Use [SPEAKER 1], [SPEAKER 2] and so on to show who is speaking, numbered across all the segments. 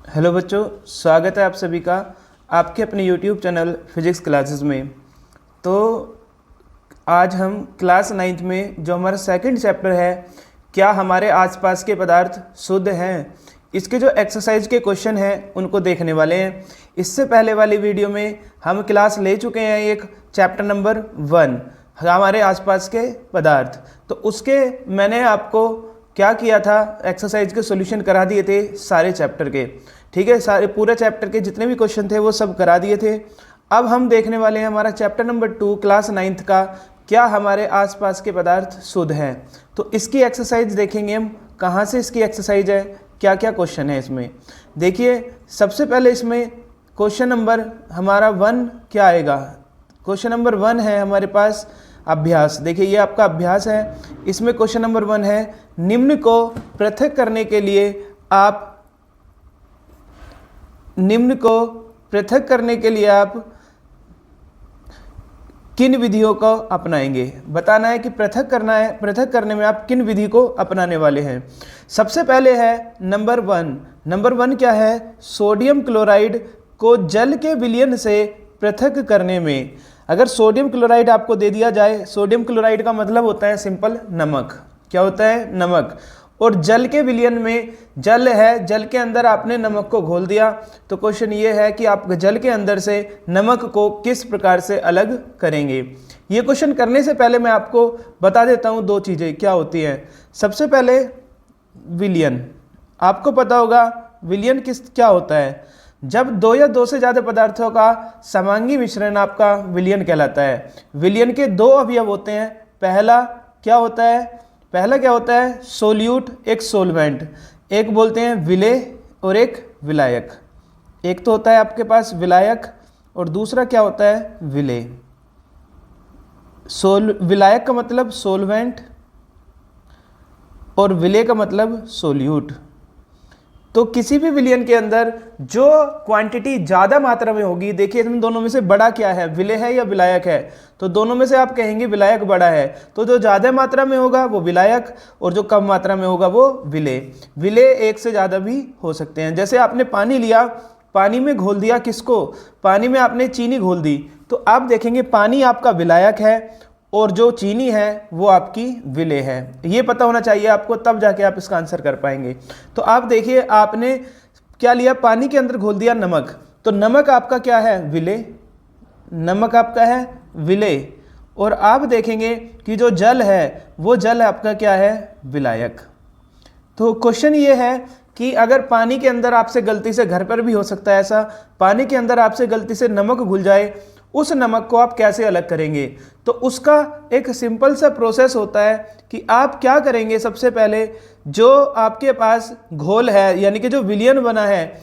[SPEAKER 1] Hello बच्चों, स्वागत है आप सभी का आपके अपने YouTube चैनल फिजिक्स क्लासेस में। तो आज हम क्लास 9th में जो हमारा सेकंड चैप्टर है, क्या हमारे आसपास के पदार्थ शुद्ध हैं, इसके जो एक्सरसाइज के क्वेश्चन हैं उनको देखने वाले हैं। इससे पहले वाली वीडियो में हम क्लास ले चुके हैं एक चैप्टर नंबर 1 हमारे आसपास के पदार्थ। तो उसके मैंने आपको क्या किया था, एक्सरसाइज के सॉल्यूशन करा दिए थे सारे चैप्टर के। ठीक है, सारे पूरे चैप्टर के जितने भी क्वेश्चन थे वो सब करा दिए थे। अब हम देखने वाले हैं हमारा चैप्टर नंबर 2 क्लास 9th का, क्या हमारे आसपास के पदार्थ शुद्ध हैं। तो इसकी एक्सरसाइज देखेंगे हम, कहाँ से इसकी एक्सरसाइज है, क्या क्या क्वेश्चन है इसमें। देखिए, सबसे पहले इसमें क्वेश्चन नंबर हमारा 1 क्या आएगा। क्वेश्चन नंबर 1 है हमारे पास अभ्यास। देखिए, ये आपका अभ्यास है। इसमें क्वेश्चन नंबर 1 है, निम्न को पृथक करने के लिए आप किन विधियों को अपनाएंगे। बताना है कि पृथक करना है, पृथक करने में आप किन विधि को अपनाने वाले हैं। सबसे पहले है नंबर 1। नंबर 1 क्या है, सोडियम क्लोराइड को जल के विलयन से पृथक करने में। अगर सोडियम क्लोराइड आपको दे दिया जाए, सोडियम क्लोराइड का मतलब होता है सिंपल नमक। क्या होता है, नमक। और जल के विलयन में, जल है, जल के अंदर आपने नमक को घोल दिया। तो क्वेश्चन ये है कि आप जल के अंदर से नमक को किस प्रकार से अलग करेंगे। ये क्वेश्चन करने से पहले मैं आपको बता देता हूँ 2 चीज़ें क्या होती हैं। सबसे पहले विलयन, आपको पता होगा विलयन क्या होता है। जब 2 या 2 से ज़्यादा पदार्थों का समांगी मिश्रण आपका विलयन कहलाता है। विलयन के 2 अवयव होते हैं। पहला क्या होता है, सोल्यूट, एक सोलवेंट, एक बोलते हैं विलेय और एक विलायक। एक तो होता है आपके पास विलायक और दूसरा क्या होता है, विलेय। विलायक का मतलब सोलवेंट और विलेय का मतलब सोल्यूट। तो किसी भी विलयन के अंदर जो क्वांटिटी ज़्यादा मात्रा में होगी, देखिए इन दोनों में से बड़ा क्या है, विलेय है या विलायक है। तो दोनों में से आप कहेंगे विलायक बड़ा है। तो जो ज़्यादा मात्रा में होगा वो विलायक और जो कम मात्रा में होगा वो विलेय। विलेय एक से ज़्यादा भी हो सकते हैं। जैसे आपने पानी लिया, पानी में घोल दिया किसको, पानी में आपने चीनी घोल दी। तो आप देखेंगे पानी आपका विलायक है और जो चीनी है वो आपकी विलेय है। ये पता होना चाहिए आपको, तब जाके आप इसका आंसर कर पाएंगे। तो आप देखिए, आपने क्या लिया, पानी के अंदर घोल दिया नमक। तो नमक आपका क्या है, विलेय। नमक आपका है विलेय। और आप देखेंगे कि जो जल है वो जल आपका क्या है, विलायक। तो क्वेश्चन ये है कि अगर पानी के अंदर आपसे गलती से, घर पर भी हो सकता है ऐसा, पानी के अंदर आपसे गलती से नमक घुल जाए, उस नमक को आप कैसे अलग करेंगे। तो उसका एक सिंपल सा प्रोसेस होता है कि आप क्या करेंगे। सबसे पहले जो आपके पास घोल है, यानी कि जो विलयन बना है,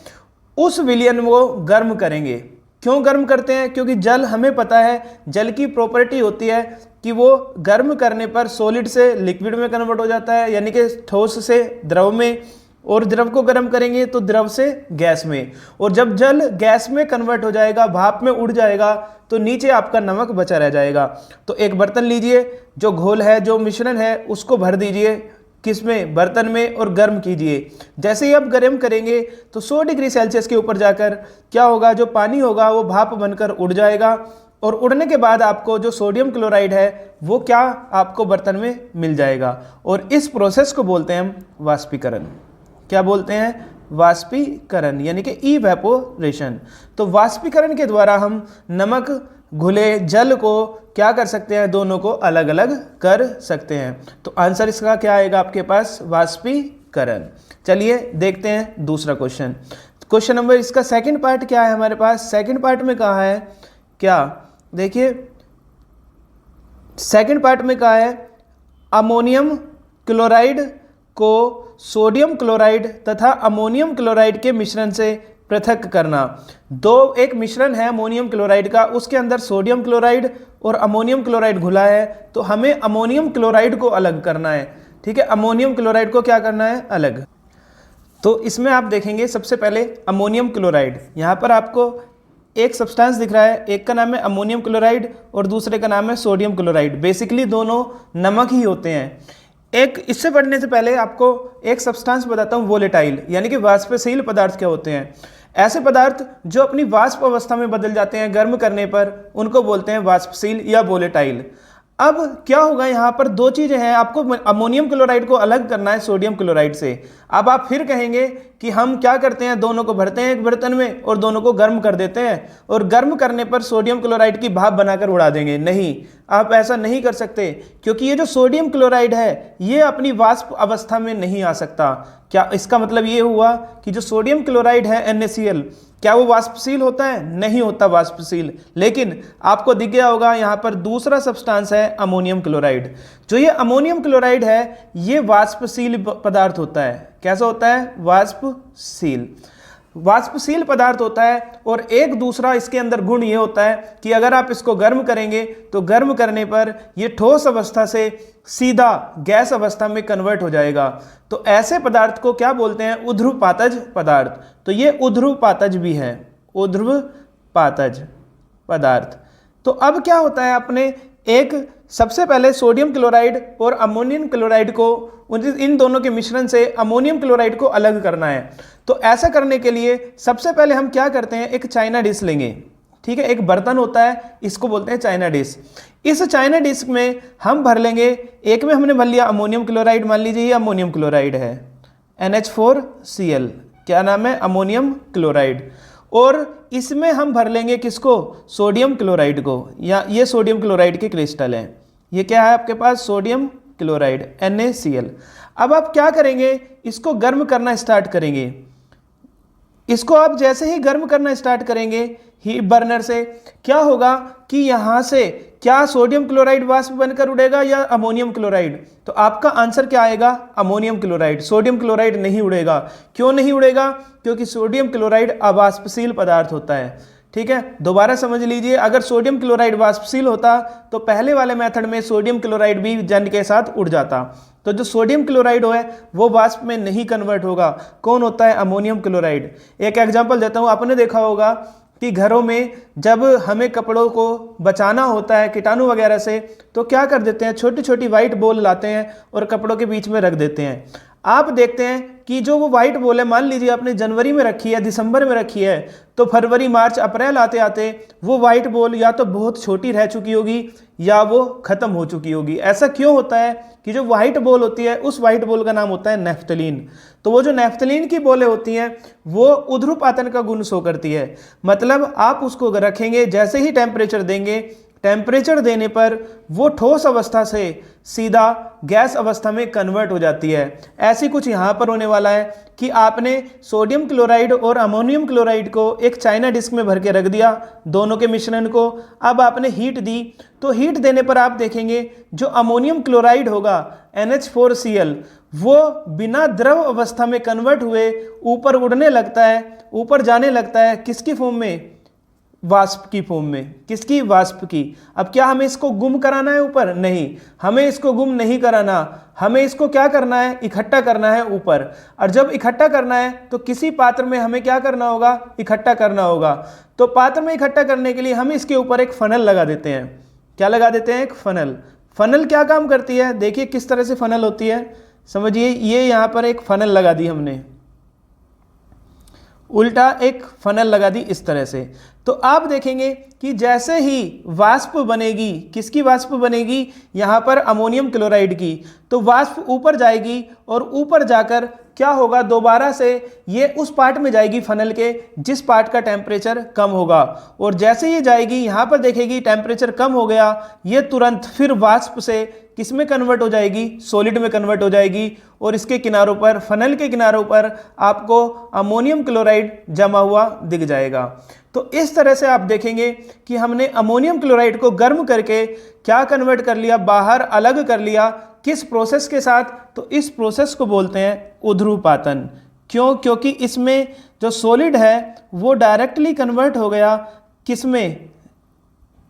[SPEAKER 1] उस विलयन को गर्म करेंगे। क्यों गर्म करते हैं, क्योंकि जल, हमें पता है जल की प्रॉपर्टी होती है कि वो गर्म करने पर सॉलिड से लिक्विड में कन्वर्ट हो जाता है, यानी कि ठोस से द्रव में। और द्रव को गर्म करेंगे तो द्रव से गैस में। और जब जल गैस में कन्वर्ट हो जाएगा, भाप में उड़ जाएगा, तो नीचे आपका नमक बचा रह जाएगा। तो एक बर्तन लीजिए, जो घोल है, जो मिश्रण है, उसको भर दीजिए किसमें, बर्तन में, और गर्म कीजिए। जैसे ही आप गर्म करेंगे तो 100 डिग्री सेल्सियस के ऊपर जाकर क्या होगा, जो पानी होगा वो भाप बनकर उड़ जाएगा। और उड़ने के बाद आपको जो सोडियम क्लोराइड है वो क्या आपको बर्तन में मिल जाएगा। और इस प्रोसेस को बोलते हैं हम वाष्पीकरण। क्या बोलते हैं, वाष्पीकरण, यानी कि इवेपोरेशन। तो वाष्पीकरण के द्वारा हम नमक घुले जल को क्या कर सकते हैं, दोनों को अलग अलग कर सकते हैं। तो आंसर इसका क्या आएगा आपके पास, वाष्पीकरण। चलिए देखते हैं दूसरा क्वेश्चन। क्वेश्चन नंबर, इसका सेकंड पार्ट क्या है हमारे पास। सेकंड पार्ट में कहा है क्या, देखिए सेकंड पार्ट में कहा है, अमोनियम क्लोराइड को सोडियम क्लोराइड तथा अमोनियम क्लोराइड के मिश्रण से पृथक करना। एक मिश्रण है अमोनियम क्लोराइड का, उसके अंदर सोडियम क्लोराइड और अमोनियम क्लोराइड घुला है। तो हमें अमोनियम क्लोराइड को अलग करना है। ठीक है, अमोनियम क्लोराइड को क्या करना है, अलग। तो इसमें आप देखेंगे सबसे पहले अमोनियम क्लोराइड, यहाँ पर आपको एक सब्सटेंस दिख रहा है, एक का नाम है अमोनियम क्लोराइड और दूसरे का नाम है सोडियम क्लोराइड। बेसिकली दोनों नमक ही होते हैं। एक इससे पढ़ने से पहले आपको एक सब्सटेंस बताता हूँ, वोलेटाइल, यानी कि वाष्पशील पदार्थ क्या होते हैं। ऐसे पदार्थ जो अपनी वाष्प अवस्था में बदल जाते हैं गर्म करने पर, उनको बोलते हैं वाष्पशील या वोलेटाइल। अब क्या होगा, यहाँ पर दो चीज़ें हैं, आपको अमोनियम क्लोराइड को अलग करना है सोडियम क्लोराइड से। अब आप फिर कहेंगे कि हम क्या करते हैं, दोनों को भरते हैं एक बर्तन में और दोनों को गर्म कर देते हैं और गर्म करने पर सोडियम क्लोराइड की भाप बनाकर उड़ा देंगे। नहीं, आप ऐसा नहीं कर सकते, क्योंकि ये जो सोडियम क्लोराइड है ये अपनी वाष्प अवस्था में नहीं आ सकता। क्या इसका मतलब ये हुआ कि जो सोडियम क्लोराइड है NaCl, क्या वो वाष्पशील होता है? नहीं होता वाष्पशील। लेकिन आपको दिख गया होगा यहाँ पर दूसरा सब्सटेंस है अमोनियम क्लोराइड। जो ये अमोनियम क्लोराइड है ये वाष्पशील पदार्थ होता है। कैसा होता है? वाष्पशील पदार्थ होता है। और एक दूसरा इसके अंदर गुण ये होता है कि अगर आप इसको गर्म करेंगे तो गर्म करने पर ये ठोस अवस्था से सीधा गैस अवस्था में कन्वर्ट हो जाएगा। तो ऐसे पदार्थ को क्या बोलते हैं? ऊर्ध्वपातज पदार्थ। तो ये ऊर्ध्वपातज भी है, ऊर्ध्वपातज पदार्थ। तो अब क्या होता है, अपने एक सबसे पहले सोडियम क्लोराइड और अमोनियम क्लोराइड को, इन दोनों के मिश्रण से अमोनियम क्लोराइड को अलग करना है। तो ऐसा करने के लिए सबसे पहले हम क्या करते हैं, एक चाइना डिश लेंगे। ठीक है, एक बर्तन होता है, इसको बोलते हैं चाइना डिश। इस चाइना डिश में हम भर लेंगे, एक में हमने भर लिया अमोनियम क्लोराइड, मान लीजिए ये अमोनियम क्लोराइड है NH4Cl, क्या नाम है? Ammonium chloride. और इसमें हम भर लेंगे किसको? सोडियम क्लोराइड को। या ये सोडियम क्लोराइड के क्रिस्टल हैं, ये क्या है आपके पास? Sodium chloride NaCl। अब आप क्या करेंगे, इसको गर्म करना स्टार्ट करेंगे। इसको आप जैसे ही गर्म करना स्टार्ट करेंगे हीट बर्नर से, क्या होगा कि यहाँ से क्या सोडियम क्लोराइड वाष्प बनकर उड़ेगा या अमोनियम क्लोराइड? तो आपका आंसर क्या आएगा? Ammonium chloride. सोडियम क्लोराइड नहीं उड़ेगा। क्यों नहीं उड़ेगा? क्योंकि सोडियम क्लोराइड अवाष्पशील पदार्थ होता है। ठीक है, दोबारा समझ लीजिए, अगर सोडियम क्लोराइड वाष्पशील होता तो पहले वाले मेथड में सोडियम क्लोराइड भी जल के साथ उड़ जाता। तो जो सोडियम क्लोराइड है वो वाष्प में नहीं कन्वर्ट होगा। कौन होता है? Ammonium chloride. एक एग्जांपल देता हूँ, आपने देखा होगा कि घरों में जब हमें कपड़ों को बचाना होता है कीटाणु वगैरह से, तो क्या कर देते हैं, छोटी छोटी वाइट बॉल लाते हैं और कपड़ों के बीच में रख देते हैं। आप देखते हैं कि जो वो वाइट बॉल है, मान लीजिए आपने जनवरी में रखी है, दिसंबर में रखी है, तो फरवरी मार्च अप्रैल आते आते वो वाइट बॉल या तो बहुत छोटी रह चुकी होगी या वो खत्म हो चुकी होगी। ऐसा क्यों होता है कि जो वाइट बॉल होती है उस वाइट बॉल का नाम होता है नेफ्थलीन। तो वो जो नेफ्थलीन की बॉलें होती हैं वो ऊर्ध्वपातन का गुण शो करती है। मतलब आप उसको रखेंगे, जैसे ही टेम्परेचर देंगे, टेम्परेचर देने पर वो ठोस अवस्था से सीधा गैस अवस्था में कन्वर्ट हो जाती है। ऐसी कुछ यहाँ पर होने वाला है कि आपने सोडियम क्लोराइड और अमोनियम क्लोराइड को एक चाइना डिस्क में भर के रख दिया, दोनों के मिश्रण को। अब आपने हीट दी, तो हीट देने पर आप देखेंगे जो अमोनियम क्लोराइड होगा NH4Cl, वो बिना द्रव अवस्था में कन्वर्ट हुए ऊपर उड़ने लगता है, ऊपर जाने लगता है। किसकी फॉर्म में? वाष्प की फॉर्म में। किसकी? वाष्प की। अब क्या हमें इसको गुम कराना है ऊपर? नहीं, हमें इसको गुम नहीं कराना, हमें इसको क्या करना है? इकट्ठा करना है ऊपर। और जब इकट्ठा करना है तो किसी पात्र में हमें क्या करना होगा? इकट्ठा करना होगा। तो पात्र में इकट्ठा करने के लिए हम इसके ऊपर एक फनल लगा देते हैं। क्या लगा देते हैं? एक फनल। फनल क्या काम करती है? देखिए किस तरह से फनल होती है, समझिए। ये यहाँ पर एक फनल लगा दी हमने, उल्टा एक फनल लगा दी इस तरह से। तो आप देखेंगे कि जैसे ही वाष्प बनेगी, किसकी वाष्प बनेगी? यहाँ पर अमोनियम क्लोराइड की। तो वाष्प ऊपर जाएगी और ऊपर जाकर क्या होगा, दोबारा से ये उस पार्ट में जाएगी फनल के जिस पार्ट का टेम्परेचर कम होगा। और जैसे ये जाएगी यहाँ पर देखेगी टेम्परेचर कम हो गया, ये तुरंत फिर वाष्प से किस में कन्वर्ट हो जाएगी? सॉलिड में कन्वर्ट हो जाएगी। और इसके किनारों पर, फनल के किनारों पर आपको अमोनियम क्लोराइड जमा हुआ दिख जाएगा। तो इस तरह से आप देखेंगे कि हमने अमोनियम क्लोराइड को गर्म करके क्या कन्वर्ट कर लिया? बाहर अलग कर लिया। किस प्रोसेस के साथ? तो इस प्रोसेस को बोलते हैं ऊर्ध्वपातन। क्यों? क्योंकि इसमें जो सॉलिड है वो डायरेक्टली कन्वर्ट हो गया किस में?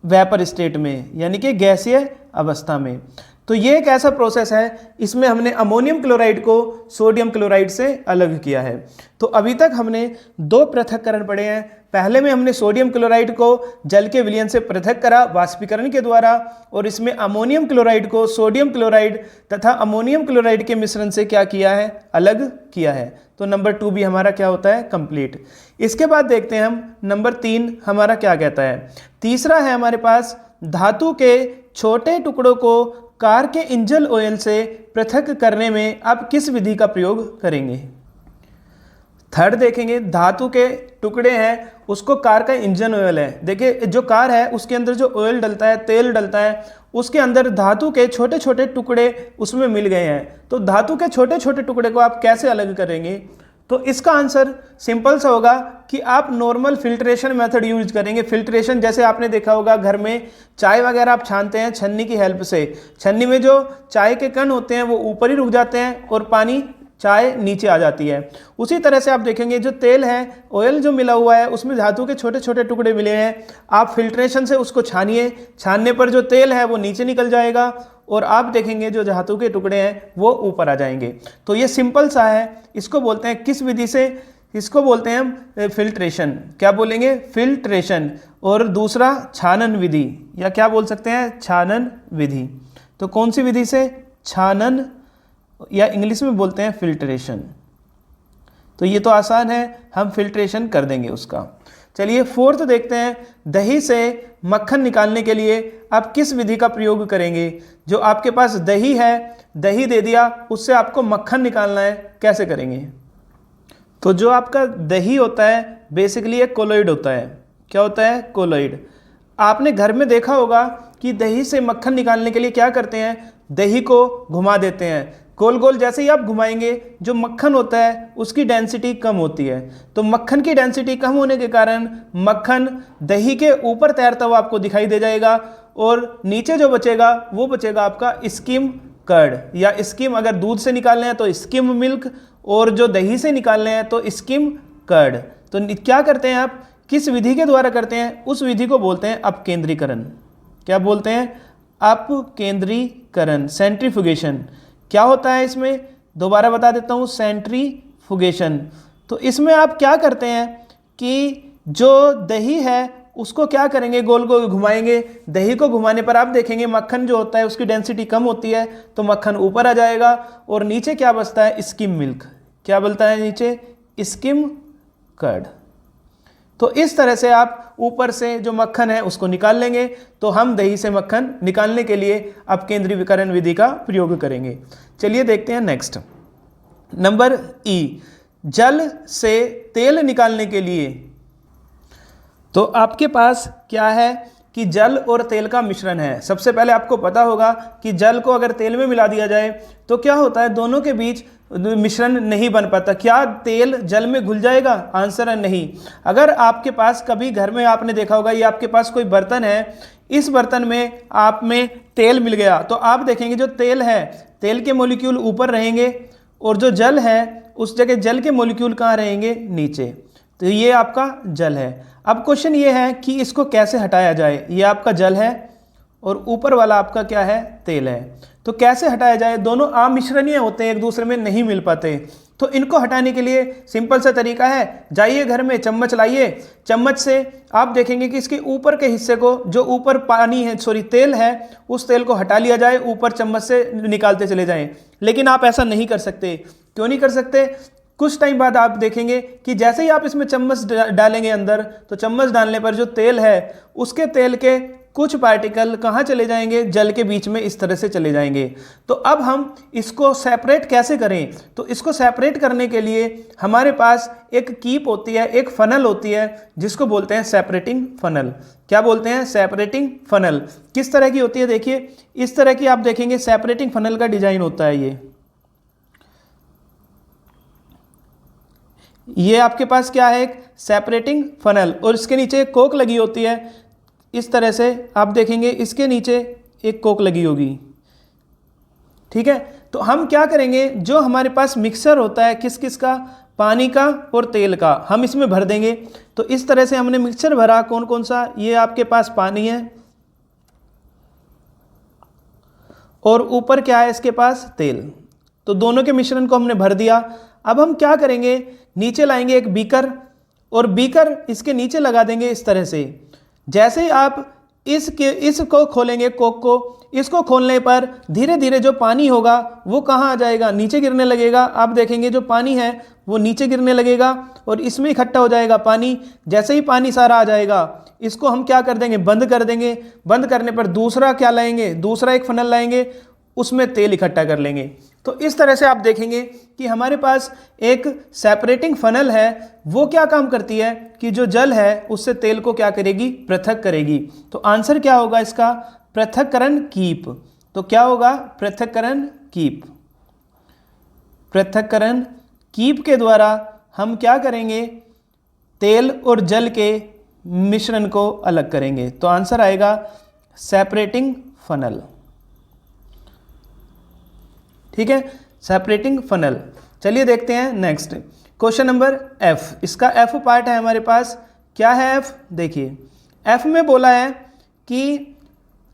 [SPEAKER 1] वेपर स्टेट में, यानी कि गैसीय अवस्था में। तो ये एक ऐसा प्रोसेस है, इसमें हमने अमोनियम क्लोराइड को सोडियम क्लोराइड से अलग किया है। तो अभी तक हमने दो पृथक्करण पढ़े हैं। पहले में हमने सोडियम क्लोराइड को जल के विलयन से पृथक करा वाष्पीकरण के द्वारा, और इसमें अमोनियम क्लोराइड को सोडियम क्लोराइड तथा अमोनियम क्लोराइड के मिश्रण से क्या किया है, अलग किया है। तो नंबर 2 भी हमारा क्या होता है, कंप्लीट। इसके बाद देखते हैं हम नंबर 3 हमारा क्या कहता है। तीसरा है हमारे पास, धातु के छोटे टुकड़ों को कार के इंजन ऑयल से पृथक करने में आप किस विधि का प्रयोग करेंगे। थर्ड देखेंगे, धातु के टुकड़े हैं, उसको कार का इंजन ऑयल है। देखिए जो कार है उसके अंदर जो ऑयल डलता है, तेल डलता है, उसके अंदर धातु के छोटे छोटे टुकड़े उसमें मिल गए हैं। तो धातु के छोटे छोटे टुकड़े को आप कैसे अलग करेंगे। तो इसका आंसर सिंपल सा होगा कि आप नॉर्मल फिल्ट्रेशन मेथड यूज करेंगे। फिल्ट्रेशन जैसे आपने देखा होगा घर में चाय वगैरह आप छानते हैं छन्नी की हेल्प से। छन्नी में जो चाय के कण होते हैं वो ऊपर ही रुक जाते हैं और पानी चाय नीचे आ जाती है। उसी तरह से आप देखेंगे जो तेल है, ऑयल जो मिला हुआ है, उसमें धातु के छोटे छोटे टुकड़े मिले हैं। आप फिल्ट्रेशन से उसको छानिए, छानने पर जो तेल है वो नीचे निकल जाएगा और आप देखेंगे जो धातु के टुकड़े हैं वो ऊपर आ जाएंगे। तो ये सिंपल सा है। इसको बोलते हैं किस विधि से, इसको बोलते हैं हम फिल्ट्रेशन। क्या बोलेंगे, फिल्ट्रेशन। और दूसरा छानन विधि, या क्या बोल सकते हैं, छानन विधि। तो कौन सी विधि से, छानन, या इंग्लिश में बोलते हैं फिल्ट्रेशन। तो ये तो आसान है, हम फिल्ट्रेशन कर देंगे उसका। चलिए फोर्थ देखते हैं, दही से मक्खन निकालने के लिए आप किस विधि का प्रयोग करेंगे। जो आपके पास दही है, दही दे दिया, उससे आपको मक्खन निकालना है, कैसे करेंगे। तो जो आपका दही होता है बेसिकली एक कोलोइड होता है। क्या होता है, कोलोइड। आपने घर में देखा होगा कि दही से मक्खन निकालने के लिए क्या करते हैं, दही को घुमा देते हैं गोल गोल। जैसे ही आप घुमाएंगे जो मक्खन होता है उसकी डेंसिटी कम होती है। तो मक्खन की डेंसिटी कम होने के कारण मक्खन दही के ऊपर तैरता हुआ आपको दिखाई दे जाएगा, और नीचे जो बचेगा वो बचेगा आपका स्किम कर्ड, या स्किम अगर दूध से निकालने हैं तो स्किम मिल्क, और जो दही से निकालने हैं तो स्किम कर्ड। तो क्या करते हैं आप, किस विधि के द्वारा करते हैं, उस विधि को बोलते हैं अपकेंद्रीकरण। क्या बोलते हैं, अपकेंद्रीकरण, सेंट्रीफ्यूगेशन। क्या होता है इसमें, दोबारा बता देता हूँ, सेंट्रीफ्यूगेशन। तो इसमें आप क्या करते हैं कि जो दही है उसको क्या करेंगे, गोल गोल घुमाएंगे। दही को घुमाने पर आप देखेंगे मक्खन जो होता है उसकी डेंसिटी कम होती है, तो मक्खन ऊपर आ जाएगा, और नीचे क्या बचता है, स्किम मिल्क। क्या बोलता है नीचे, स्किम कर्ड। तो इस तरह से आप ऊपर से जो मक्खन है उसको निकाल लेंगे। तो हम दही से मक्खन निकालने के लिए अपकेंद्रीकरण विधि का प्रयोग करेंगे। चलिए देखते हैं नेक्स्ट, नंबर ई, जल से तेल निकालने के लिए। तो आपके पास क्या है कि जल और तेल का मिश्रण है। सबसे पहले आपको पता होगा कि जल को अगर तेल में मिला दिया जाए तो क्या होता है, दोनों के बीच मिश्रण नहीं बन पाता। क्या तेल जल में घुल जाएगा, आंसर है नहीं। अगर आपके पास कभी घर में आपने देखा होगा, ये आपके पास कोई बर्तन है, इस बर्तन में आप में तेल मिल गया, तो आप देखेंगे जो तेल है, तेल के मॉलिक्यूल ऊपर रहेंगे, और जो जल है उस जगह जल के मॉलिक्यूल कहाँ रहेंगे, नीचे। तो ये आपका जल है। अब क्वेश्चन ये है कि इसको कैसे हटाया जाए। ये आपका जल है और ऊपर वाला आपका क्या है, तेल है। तो कैसे हटाया जाए, दोनों आमिश्रणीय होते हैं, एक दूसरे में नहीं मिल पाते। तो इनको हटाने के लिए सिंपल सा तरीका है, जाइए घर में चम्मच लाइए, चम्मच से आप देखेंगे कि इसके ऊपर के हिस्से को, जो ऊपर पानी है, सॉरी तेल है, उस तेल को हटा लिया जाए, ऊपर चम्मच से निकालते चले जाएं। लेकिन आप ऐसा नहीं कर सकते। क्यों नहीं कर सकते, कुछ टाइम बाद आप देखेंगे कि जैसे ही आप इसमें चम्मच डालेंगे अंदर, तो चम्मच डालने पर जो तेल है उसके तेल के कुछ पार्टिकल कहाँ चले जाएंगे, जल के बीच में इस तरह से चले जाएंगे। तो अब हम इसको सेपरेट कैसे करें, तो इसको सेपरेट करने के लिए हमारे पास एक कीप होती है, एक फनल होती है, जिसको बोलते हैं सेपरेटिंग फनल। क्या बोलते हैं, सेपरेटिंग फनल। किस तरह की होती है, देखिए इस तरह की आप देखेंगे सेपरेटिंग फनल का डिजाइन होता है। ये आपके पास क्या है, एक सेपरेटिंग फनल, और इसके नीचे एक कोक लगी होती है। इस तरह से आप देखेंगे इसके नीचे एक कोक लगी होगी, ठीक है। तो हम क्या करेंगे, जो हमारे पास मिक्सर होता है किस किस का, पानी का और तेल का, हम इसमें भर देंगे। तो इस तरह से हमने मिक्सर भरा, कौन कौन सा, ये आपके पास पानी है और ऊपर क्या है इसके पास, तेल। तो दोनों के मिश्रण को हमने भर दिया। अब हम क्या करेंगे, नीचे लाएंगे एक बीकर और बीकर इसके नीचे लगा देंगे इस तरह से। जैसे ही आप इसको खोलेंगे, कोक को, इसको खोलने पर धीरे धीरे जो पानी होगा वो कहाँ आ जाएगा, नीचे गिरने लगेगा। आप देखेंगे जो पानी है वो नीचे गिरने लगेगा और इसमें इकट्ठा हो जाएगा पानी। जैसे ही पानी सारा आ जाएगा, इसको हम क्या कर देंगे, बंद कर देंगे। बंद करने पर दूसरा क्या लाएंगे, दूसरा एक फनल लाएंगे, उसमें तेल इकट्ठा कर लेंगे। तो इस तरह से आप देखेंगे कि हमारे पास एक सेपरेटिंग फनल है, वो क्या काम करती है कि जो जल है उससे तेल को क्या करेगी, पृथक करेगी। तो आंसर क्या होगा इसका, पृथक्करण कीप। तो क्या होगा, पृथक्करण कीप। पृथक्करण कीप के द्वारा हम क्या करेंगे, तेल और जल के मिश्रण को अलग करेंगे। तो आंसर आएगा सेपरेटिंग फनल। ठीक है, सेपरेटिंग फनल। चलिए देखते हैं नेक्स्ट क्वेश्चन नंबर एफ। इसका एफ पार्ट है हमारे पास। क्या है एफ, देखिए एफ में बोला है कि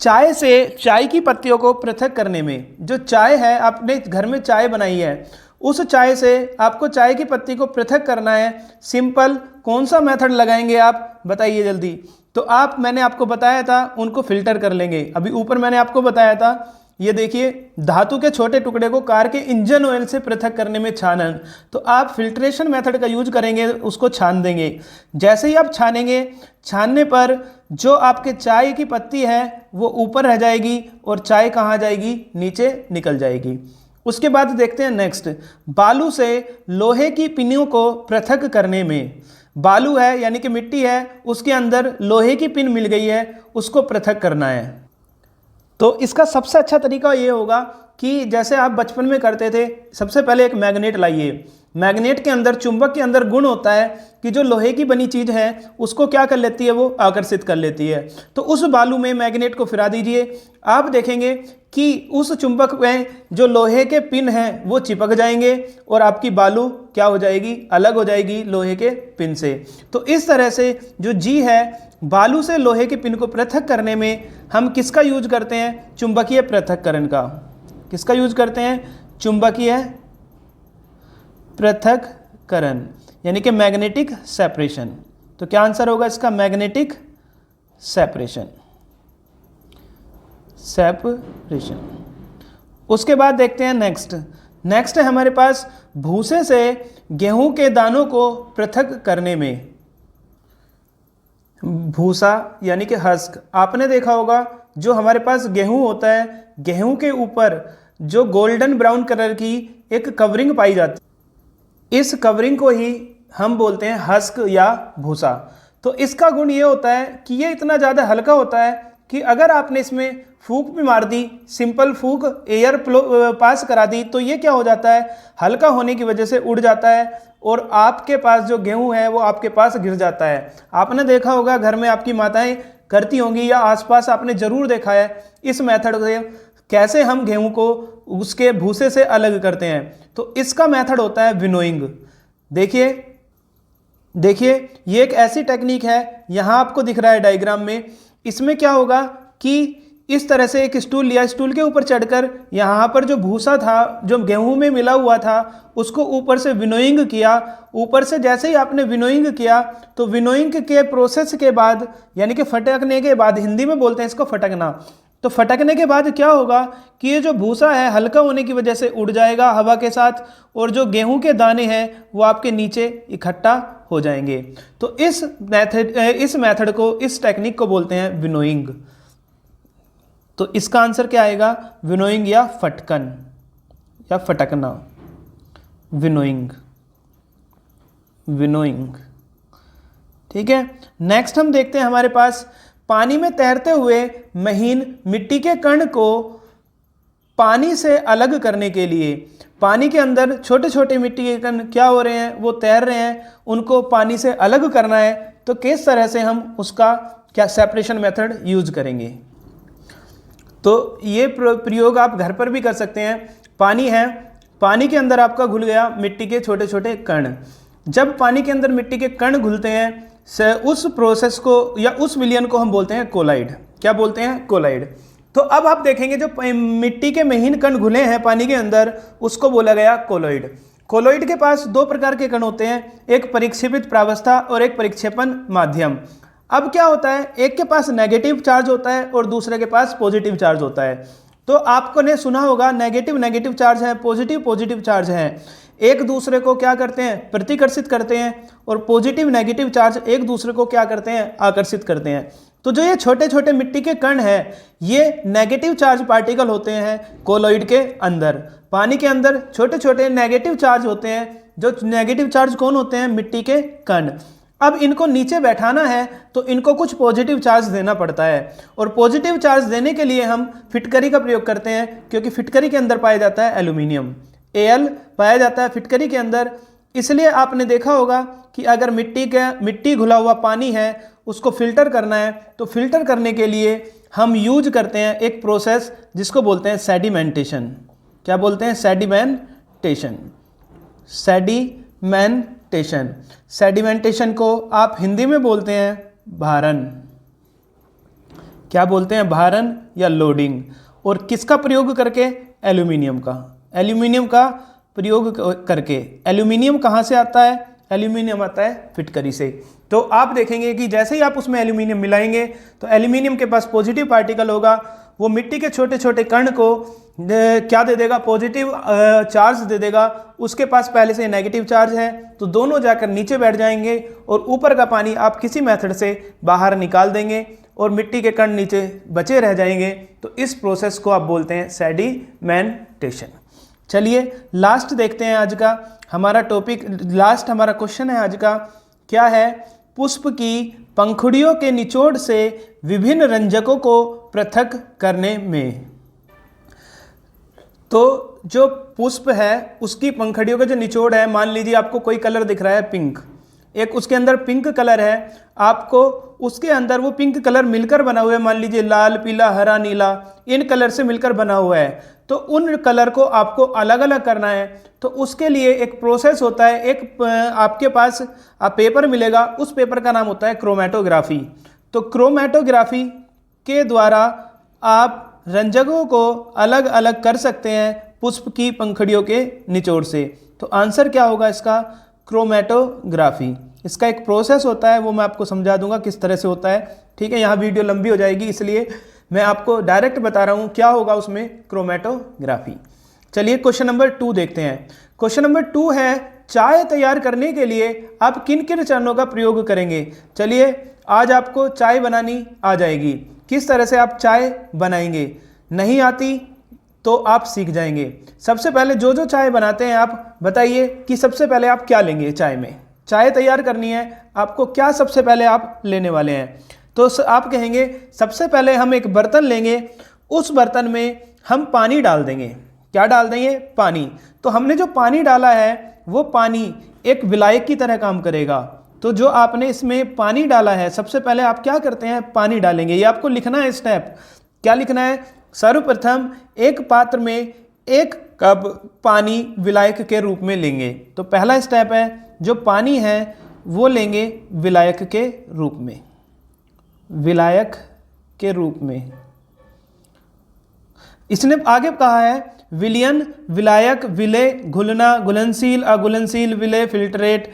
[SPEAKER 1] चाय से चाय की पत्तियों को पृथक करने में, जो चाय है आपने घर में चाय बनाई है, उस चाय से आपको चाय की पत्ती को पृथक करना है। सिंपल, कौन सा मेथड लगाएंगे आप, बताइए जल्दी। तो मैंने आपको बताया था उनको फिल्टर कर लेंगे। अभी ऊपर मैंने आपको बताया था, ये देखिए धातु के छोटे टुकड़े को कार के इंजन ऑयल से पृथक करने में छानन। तो आप फिल्ट्रेशन मेथड का यूज करेंगे, उसको छान देंगे। जैसे ही आप छानेंगे, छानने पर जो आपके चाय की पत्ती है वो ऊपर रह जाएगी और चाय कहाँ जाएगी, नीचे निकल जाएगी। उसके बाद देखते हैं नेक्स्ट, बालू से लोहे की पिनों को पृथक करने में। बालू है यानी कि मिट्टी है, उसके अंदर लोहे की पिन मिल गई है, उसको पृथक करना है। तो इसका सबसे अच्छा तरीका ये होगा कि जैसे आप बचपन में करते थे, सबसे पहले एक मैग्नेट लाइए। मैग्नेट के अंदर, चुंबक के अंदर गुण होता है कि जो लोहे की बनी चीज़ है उसको क्या कर लेती है, वो आकर्षित कर लेती है। तो उस बालू में मैग्नेट को फिरा दीजिए, आप देखेंगे कि उस चुंबक में जो लोहे के पिन हैं वो चिपक जाएंगे और आपकी बालू क्या हो जाएगी, अलग हो जाएगी लोहे के पिन से। तो इस तरह से जो जी है, बालू से लोहे के पिन को पृथक करने में हम किसका यूज करते हैं, चुंबकीय पृथक्करण का। किसका यूज करते हैं, चुंबकीय पृथक्करण, यानी कि मैग्नेटिक सेपरेशन। तो क्या आंसर होगा इसका, मैग्नेटिक सेपरेशन। सेपरेशन। उसके बाद देखते हैं नेक्स्ट है हमारे पास भूसे से गेहूं के दानों को पृथक करने में। भूसा यानी कि हस्क, आपने देखा होगा जो हमारे पास गेहूं होता है, गेहूं के ऊपर जो गोल्डन ब्राउन कलर की एक कवरिंग पाई जाती है, इस कवरिंग को ही हम बोलते हैं हस्क या भूसा। तो इसका गुण ये होता है कि ये इतना ज़्यादा हल्का होता है कि अगर आपने इसमें फूंक भी मार दी, सिंपल फूंक एयर पास करा दी, तो ये क्या हो जाता है, हल्का होने की वजह से उड़ जाता है और आपके पास जो गेहूं है वो आपके पास गिर जाता है। आपने देखा होगा घर में आपकी माताएं करती होंगी या आसपास आपने ज़रूर देखा है इस मेथड से कैसे हम गेहूं को उसके भूसे से अलग करते हैं। तो इसका मेथड होता है विनोइंग। देखिए ये एक ऐसी टेक्निक है, यहाँ आपको दिख रहा है डायग्राम में। इसमें क्या होगा कि इस तरह से एक स्टूल लिया, स्टूल के ऊपर चढ़कर यहाँ पर जो भूसा था, जो गेहूं में मिला हुआ था, उसको ऊपर से विनोइंग किया। ऊपर से जैसे ही आपने विनोइंग किया, तो विनोइंग के प्रोसेस के बाद, यानी कि फटकने के बाद, हिंदी में बोलते हैं इसको फटकना। तो फटकने के बाद क्या होगा कि ये जो भूसा है हल्का होने की वजह से उड़ जाएगा हवा के साथ, और जो गेहूं के दाने हैं वो आपके नीचे इकट्ठा हो जाएंगे। तो इस मेथड को, इस टेक्निक को बोलते हैं विनोइंग। तो इसका आंसर क्या आएगा, विनोइंग या फटकन या फटकना। विनोइंग। ठीक है, नेक्स्ट हम देखते हैं हमारे पास पानी में तैरते हुए महीन मिट्टी के कण को पानी से अलग करने के लिए, पानी के अंदर छोटे छोटे मिट्टी के कण क्या हो रहे हैं, वो तैर रहे हैं, उनको पानी से अलग करना है। तो किस तरह से हम उसका क्या सेपरेशन मेथड यूज करेंगे। तो ये प्रयोग आप घर पर भी कर सकते हैं। पानी है, पानी के अंदर आपका घुल गया मिट्टी के छोटे छोटे कण। जब पानी के अंदर मिट्टी के कण घुलते हैं, उस प्रोसेस को या उस विलयन को हम बोलते हैं कोलाइड। क्या बोलते हैं, कोलाइड। तो अब आप देखेंगे जो मिट्टी के महीन कण घुले हैं पानी के अंदर, उसको बोला गया कोलोइड। कोलोइड के पास दो प्रकार के कण होते हैं, एक परिक्षेपित प्रावस्था और एक परिक्षेपण माध्यम। अब क्या होता है, एक के पास नेगेटिव चार्ज होता है और दूसरे के पास पॉजिटिव चार्ज होता है। तो आपको ने सुना होगा नेगेटिव नेगेटिव चार्ज है, पॉजिटिव पॉजिटिव चार्ज है, एक दूसरे को क्या करते हैं, प्रतिकर्षित करते हैं, और पॉजिटिव नेगेटिव चार्ज एक दूसरे को क्या करते हैं, आकर्षित करते हैं। तो जो ये छोटे छोटे मिट्टी के कण हैं, ये नेगेटिव चार्ज पार्टिकल होते हैं कोलोइड के अंदर। पानी के अंदर छोटे छोटे नेगेटिव चार्ज होते हैं। जो नेगेटिव चार्ज कौन होते हैं, मिट्टी के कण। अब इनको नीचे बैठाना है तो इनको कुछ पॉजिटिव चार्ज देना पड़ता है, और पॉजिटिव चार्ज देने के लिए हम फिटकरी का प्रयोग करते हैं, क्योंकि फिटकरी के अंदर पाया जाता है एल्यूमिनियम, Al पाया जाता है फिटकरी के अंदर। इसलिए आपने देखा होगा कि अगर मिट्टी घुला हुआ पानी है, उसको फिल्टर करना है, तो फिल्टर करने के लिए हम यूज करते हैं एक प्रोसेस जिसको बोलते हैं सेडिमेंटेशन। क्या बोलते हैं, सेडिमेंटेशन। सेडिमेंटेशन, सेडिमेंटेशन को आप हिंदी में बोलते हैं भारण। क्या बोलते हैं, भारण या लोडिंग। और किसका प्रयोग करके, एल्यूमिनियम का। एल्यूमिनियम का प्रयोग करके। एल्यूमिनियम कहाँ से आता है, एल्यूमिनियम आता है फिटकरी से। तो आप देखेंगे कि जैसे ही आप उसमें एल्यूमिनियम मिलाएंगे तो एल्यूमिनियम के पास पॉजिटिव पार्टिकल होगा, वो मिट्टी के छोटे छोटे कण को क्या दे देगा, पॉजिटिव चार्ज दे देगा। उसके पास पहले से नेगेटिव चार्ज है, तो दोनों जाकर नीचे बैठ जाएंगे और ऊपर का पानी आप किसी मेथड से बाहर निकाल देंगे और मिट्टी के कण नीचे बचे रह जाएंगे। तो इस प्रोसेस को आप बोलते हैं सेडिमेंटेशन। चलिए लास्ट देखते हैं आज का हमारा टॉपिक। लास्ट हमारा क्वेश्चन है आज का, क्या है, पुष्प की पंखुड़ियों के निचोड़ से विभिन्न रंजकों को पृथक करने में। तो जो पुष्प है उसकी पंखुड़ियों का जो निचोड़ है, मान लीजिए आपको कोई कलर दिख रहा है पिंक, एक उसके अंदर पिंक कलर है, आपको उसके अंदर वो पिंक कलर मिलकर बना हुआ है, मान लीजिए लाल, पीला, हरा, नीला, इन कलर से मिलकर बना हुआ है। तो उन कलर को आपको अलग अलग करना है। तो उसके लिए एक प्रोसेस होता है, एक आपके पास पेपर मिलेगा, उस पेपर का नाम होता है क्रोमेटोग्राफी। तो क्रोमेटोग्राफी के द्वारा आप रंजकों को अलग अलग कर सकते हैं पुष्प की पंखुड़ियों के निचोड़ से। तो आंसर क्या होगा इसका, क्रोमेटोग्राफी। इसका एक प्रोसेस होता है, वो मैं आपको समझा दूंगा किस तरह से होता है। ठीक है, यहाँ वीडियो लंबी हो जाएगी, इसलिए मैं आपको डायरेक्ट बता रहा हूँ क्या होगा उसमें, क्रोमेटोग्राफी। चलिए क्वेश्चन नंबर 2 देखते हैं। क्वेश्चन नंबर 2 है, चाय तैयार करने के लिए आप किन किन चरणों का प्रयोग करेंगे। चलिए आज आपको चाय बनानी आ जाएगी, किस तरह से आप चाय बनाएंगे, नहीं आती तो आप सीख जाएंगे। सबसे पहले जो जो चाय बनाते हैं आप बताइए कि सबसे पहले आप क्या लेंगे चाय में। चाय तैयार करनी है आपको, क्या सबसे पहले आप लेने वाले हैं। तो आप कहेंगे सबसे पहले हम एक बर्तन लेंगे, उस बर्तन में हम पानी डाल देंगे। क्या डाल देंगे, पानी। तो हमने जो पानी डाला है वो पानी एक विलायक की तरह काम करेगा। तो जो आपने इसमें पानी डाला है, सबसे पहले आप क्या करते हैं, पानी डालेंगे। ये आपको लिखना है स्टेप। क्या लिखना है, सर्वप्रथम एक पात्र में 1 कप पानी विलायक के रूप में लेंगे। तो पहला स्टेप है, जो पानी है वो लेंगे विलायक के रूप में, विलायक के रूप में। इसने आगे कहा है विलयन, विलायक, विलय, घुलना, घुलनशील, अघुलनशील, विलय, फिल्ट्रेट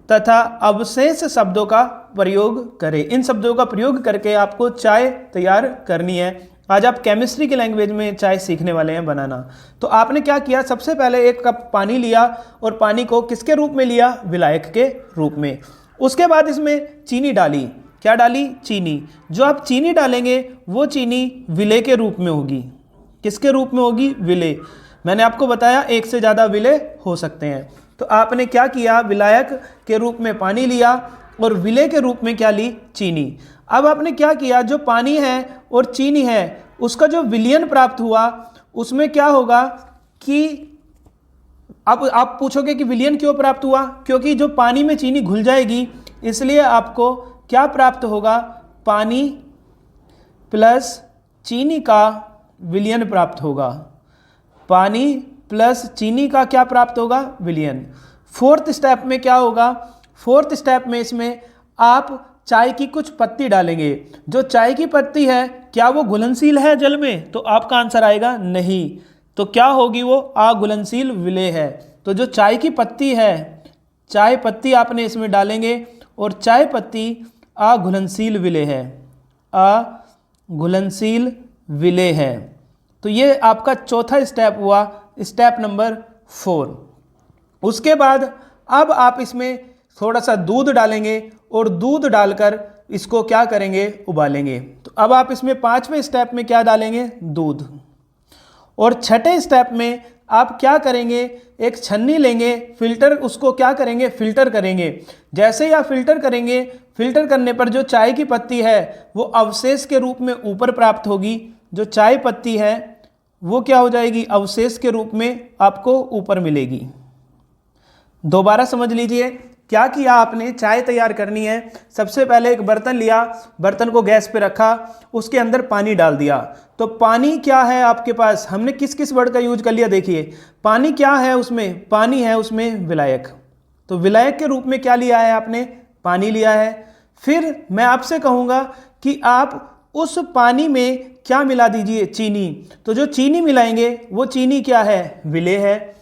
[SPEAKER 1] तथा अवशेष शब्दों का प्रयोग करें। इन शब्दों का प्रयोग करके आपको चाय तैयार करनी है। आज आप केमिस्ट्री की लैंग्वेज में चाय सीखने वाले हैं बनाना। तो आपने क्या किया, सबसे पहले 1 कप पानी लिया और पानी को किसके रूप में लिया, विलायक के रूप में। उसके बाद इसमें चीनी डाली। क्या डाली, चीनी। जो आप चीनी डालेंगे वो चीनी विलय के रूप में होगी। किसके रूप में होगी, विलय। मैंने आपको बताया 1 से ज़्यादा विलय हो सकते हैं। तो आपने क्या किया, विलायक के रूप में पानी लिया और विलय के रूप में क्या ली, चीनी। अब आपने क्या किया, जो पानी है और चीनी है उसका जो विलयन प्राप्त हुआ उसमें क्या होगा कि अब आप पूछोगे कि विलयन क्यों प्राप्त हुआ, क्योंकि जो पानी में चीनी घुल जाएगी, इसलिए आपको क्या प्राप्त होगा, पानी प्लस चीनी का विलयन प्राप्त होगा। पानी प्लस चीनी का क्या प्राप्त होगा, विलयन। 4th स्टेप में क्या होगा, 4th स्टेप में इसमें आप चाय की कुछ पत्ती डालेंगे। जो चाय की पत्ती है क्या वो घुलनशील है जल में? तो आपका आंसर आएगा नहीं। तो क्या होगी वो? अघुलनशील विलेय है। तो जो चाय की पत्ती है, चाय पत्ती आपने इसमें डालेंगे और चाय पत्ती अघुलनशील विलेय है, अघुलनशील विलेय है। तो ये आपका चौथा स्टेप हुआ, स्टेप नंबर 4। उसके बाद अब आप इसमें थोड़ा सा दूध डालेंगे और दूध डालकर इसको क्या करेंगे? उबालेंगे। तो अब आप इसमें 5वें स्टेप में क्या डालेंगे? दूध। और छठे स्टेप में आप क्या करेंगे? एक छन्नी लेंगे, फिल्टर, उसको क्या करेंगे? फिल्टर करेंगे। जैसे ही आप फिल्टर करेंगे, फिल्टर करने पर जो चाय की पत्ती है वो अवशेष के रूप में ऊपर प्राप्त होगी। जो चाय पत्ती है वो क्या हो जाएगी? अवशेष के रूप में आपको ऊपर मिलेगी। दोबारा समझ लीजिए, क्या किया आपने? चाय तैयार करनी है। सबसे पहले एक बर्तन लिया, बर्तन को गैस पे रखा, उसके अंदर पानी डाल दिया। तो पानी क्या है आपके पास? हमने किस किस वर्ड का यूज कर लिया? देखिए, पानी क्या है उसमें? पानी है उसमें विलायक। तो विलायक के रूप में क्या लिया है आपने? पानी लिया है। फिर मैं आपसे कहूँगा कि आप उस पानी में क्या मिला दीजिए? चीनी। तो जो चीनी मिलाएंगे वो चीनी क्या है? विलेय है।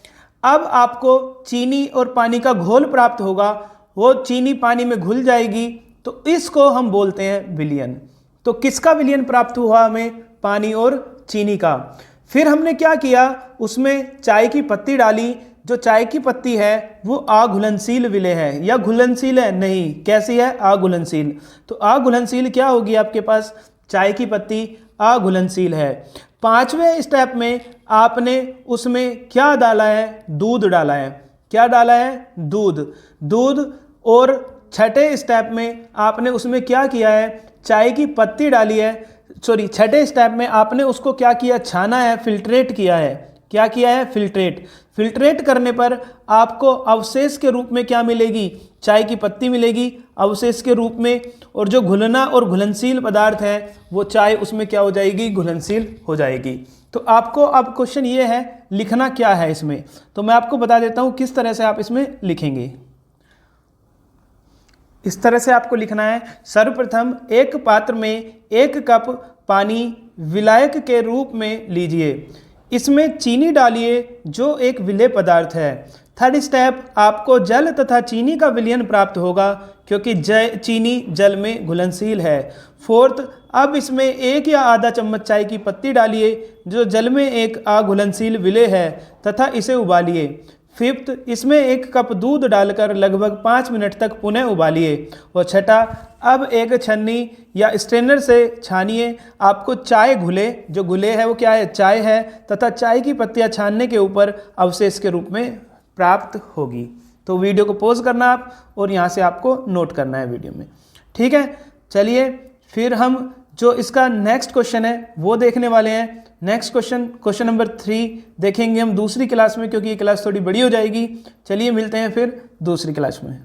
[SPEAKER 1] अब आपको चीनी और पानी का घोल प्राप्त होगा, वो चीनी पानी में घुल जाएगी, तो इसको हम बोलते हैं विलयन। तो किसका विलयन प्राप्त हुआ हमें? पानी और चीनी का। फिर हमने क्या किया? उसमें चाय की पत्ती डाली। जो चाय की पत्ती है वो अघुलनशील विलेय है या घुलनशील है? नहीं। कैसी है? अघुलनशील। तो अघुलनशील क्या होगी आपके पास? चाय की पत्ती अघुलनशील है। 5वें स्टेप में आपने उसमें क्या डाला है? दूध डाला है। क्या डाला है? दूध। दूध। और छठे स्टेप में आपने उसमें क्या किया है? चाय की पत्ती डाली है। सॉरी, छठे स्टेप में आपने उसको क्या किया? छाना है, फिल्ट्रेट किया है। क्या किया है? फिल्ट्रेट। फिल्ट्रेट करने पर आपको अवशेष के रूप में क्या मिलेगी? चाय की पत्ती मिलेगी अवशेष के रूप में। और जो घुलना और घुलनशील पदार्थ है वो चाय उसमें क्या हो जाएगी? घुलनशील हो जाएगी। तो आपको अब क्वेश्चन ये है, लिखना क्या है इसमें? तो मैं आपको बता देता हूँ किस तरह से आप इसमें लिखेंगे। इस तरह से आपको लिखना है। सर्वप्रथम एक पात्र में 1 कप पानी विलायक के रूप में लीजिए। इसमें चीनी डालिए जो एक विलेय पदार्थ है। थर्ड स्टेप, आपको जल तथा चीनी का विलयन प्राप्त होगा क्योंकि चीनी जल में घुलनशील है। फोर्थ, अब इसमें 1 या आधा चम्मच चाय की पत्ती डालिए जो जल में एक अघुलनशील विलेय है तथा इसे उबालिए। फिफ्थ, इसमें 1 कप दूध डालकर लगभग 5 मिनट तक पुनः उबालिए। और छठा, अब एक छन्नी या स्ट्रेनर से छानिए। आपको चाय घुले, जो घुले है वो क्या है? चाय है, तथा चाय की पत्तियां छानने के ऊपर अवशेष के रूप में प्राप्त होगी। तो वीडियो को पॉज करना आप और यहाँ से आपको नोट करना है वीडियो में। ठीक है, चलिए फिर हम जो इसका नेक्स्ट क्वेश्चन है वो देखने वाले हैं। नेक्स्ट क्वेश्चन नंबर 3 देखेंगे हम दूसरी क्लास में, क्योंकि ये क्लास थोड़ी बड़ी हो जाएगी। चलिए मिलते हैं फिर दूसरी क्लास में।